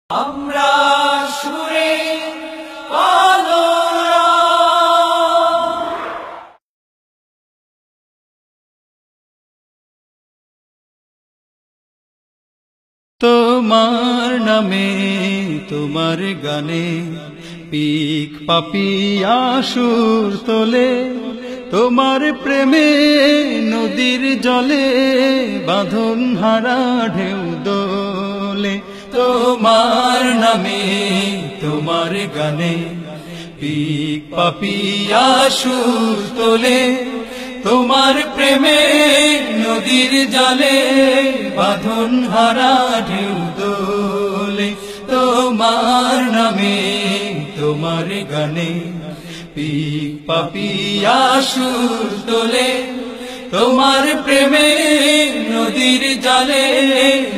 আমরা সুরে পালোরা তোমার নামে তোমার গানে পিক পাপিয়া সুর তোলে, তোমার প্রেমে নদীর জলে বাঁধন হারা ঢেউ দোলে। তোমার নামে তোমার গানে পিক পাপিয়া সুর তোলে, তোমার প্রেমে নদীর জলে বাঁধন হারা ঢেউ দোলে। তোমার নামে তোমার গানে পিক পাপিয়া সুর তোলে, তোমার প্রেমে নদীর জলে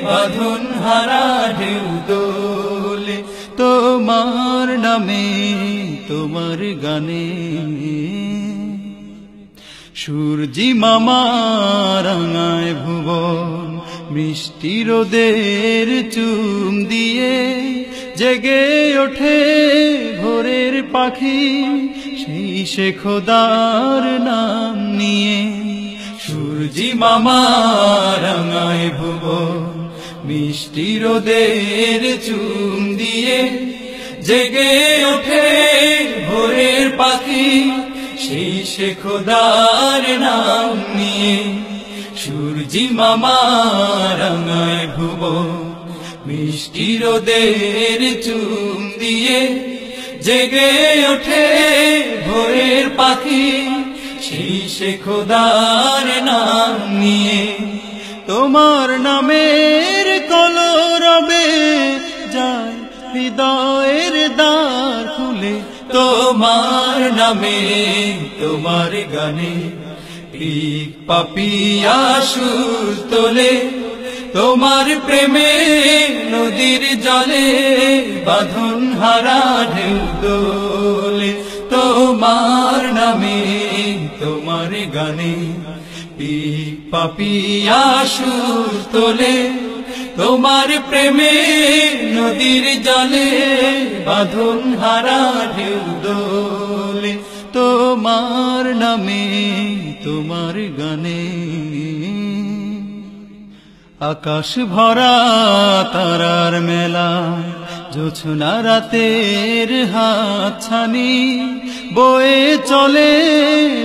বাঁধন হারা ঢেউ দোলে। তোমার নামে তোমার গানে সূর্যি মামা রাঙায় ভুবন, মিষ্টি রোদের চুম দিয়ে জেগে ওঠে ভোরের পাখি, সেই সে খোদার নাম নিয়ে। সূর্যি মামা রাঙায় ভুবন, মিষ্টি রোদের চুম দিয়ে জেগে ওঠে ভোরের পাখি, সেই সে খোদার নাম নিয়ে। সূর্যি মামা রাঙায় ভুবন, মিষ্টি রোদের চুম দিয়ে জেগে ওঠে ভোরের পাখি, সেই সে খোদার নাম নিয়ে। তোমার নামের কলরবে যায় হৃদয়ের দ্বার খুলে, তোমার নামে তোমার গানে পিক পাপিয়া সুর তোলে, তোমার প্রেমে নদীর জলে বাঁধন হারা ঢেউ দোলে। তোমার নামে তোমার গানে পিক পাপিয়া সুর তোলে, তোমার প্রেমে নদীর জলে বাঁধন হারা ঢেউ দোলে। তোমার নামে তোমার গানে আকাশ ভরা তারার মেলা, জোছনা রাতের হাতছানি বয়ে চলে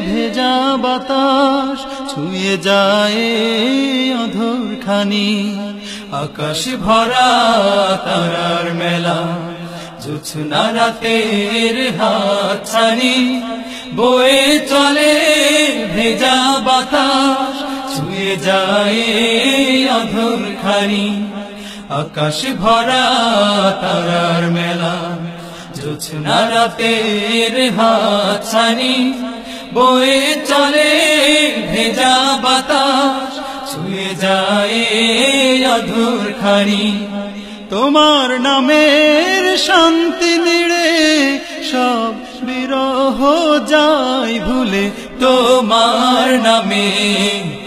ভেজা বাতাস, ছুঁয়ে যায় অধর খানি। আকাশ ভরা তারার মেলা, জোছনা রাতের হাতছানি বয়ে চলে ভেজা বাতাস, ছুঁয়ে যায় অধর খানি। আকাশ ভরা তারার মেলা, জোছনা রাতের হাতছানি বয়ে চলে ভেজা বাতাস, ছুঁয়ে যায় অধর খানি। তোমার নামের শান্তি নিড়ে সব বিরহ যায় ভুলে, তোমার নামে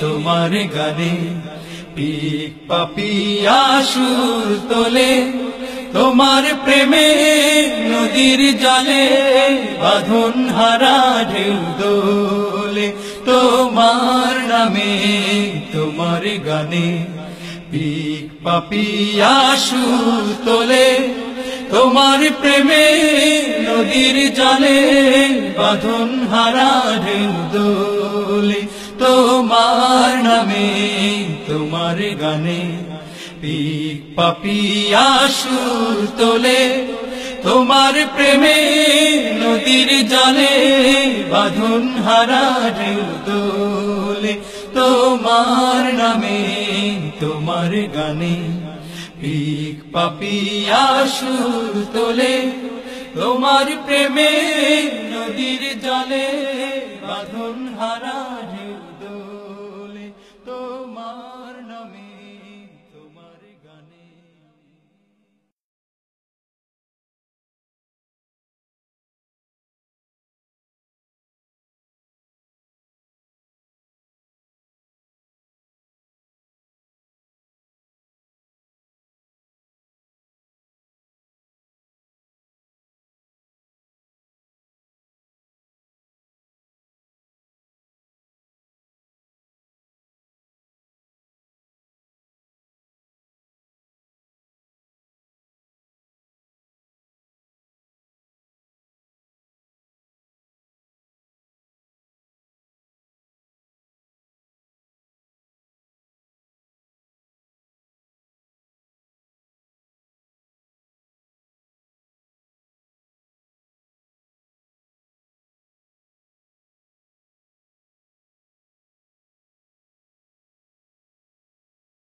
তোমার গানে পিক পাপিয়া সুর তোলে, তোমার প্রেমে নদীর জলে বাঁধন হারা ঢেউ দোলে। তোমার নামে তোমার গানে পিক পাপিয়া সুর তোলে, তোমার প্রেমে নদীর জলে বাঁধন হারা ঢেউ দোলে। তোমার নামে তোমার গানে পিক পাপিয়া সুর তোলে, তোমার প্রেমে নদীর জলে বাঁধন হারা ঢেউ দোলে। তোমার নামে তোমার গানে পিক পাপিয়া সুর তোলে, তোমার প্রেমে নদীর জলে